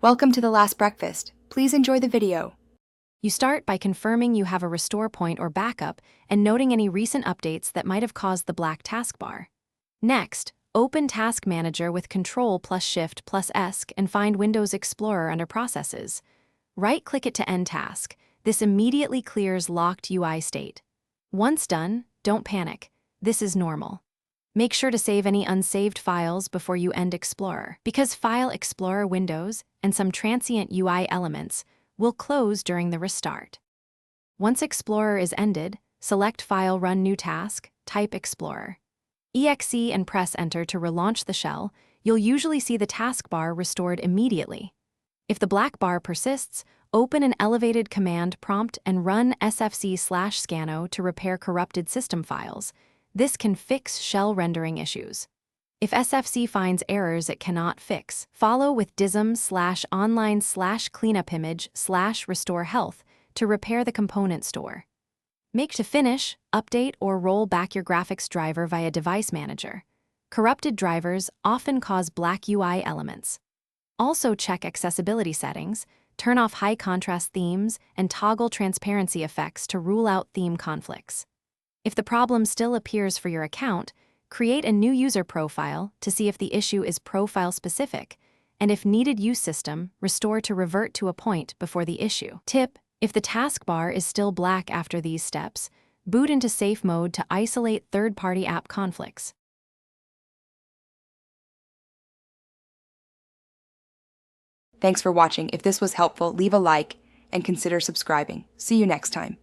Welcome to The Last Breakfast. Please enjoy the video. You start by confirming you have a restore point or backup and noting any recent updates that might have caused the black taskbar. Next, open Task Manager with Ctrl+Shift+S and find Windows Explorer under Processes. Right-click it to end task. This immediately clears locked UI state. Once done, don't panic. This is normal. Make sure to save any unsaved files before you end Explorer, because File Explorer windows and some transient UI elements will close during the restart. Once Explorer is ended, select File Run New Task, type Explorer. EXE and press Enter to relaunch the shell. You'll usually see the taskbar restored immediately. If the black bar persists, open an elevated command prompt and run sfc/scano to repair corrupted system files. This can fix shell rendering issues. If SFC finds errors it cannot fix, follow with dism/online/cleanupimage/restore health to repair the component store. Make to finish, update or roll back your graphics driver via Device Manager. Corrupted drivers often cause black UI elements. Also check accessibility settings, turn off high contrast themes, and toggle transparency effects to rule out theme conflicts. If the problem still appears for your account, create a new user profile to see if the issue is profile-specific, and if needed use system, restore to revert to a point before the issue. Tip: if the taskbar is still black after these steps, boot into safe mode to isolate third-party app conflicts. Thanks for watching. If this was helpful, leave a like and consider subscribing. See you next time.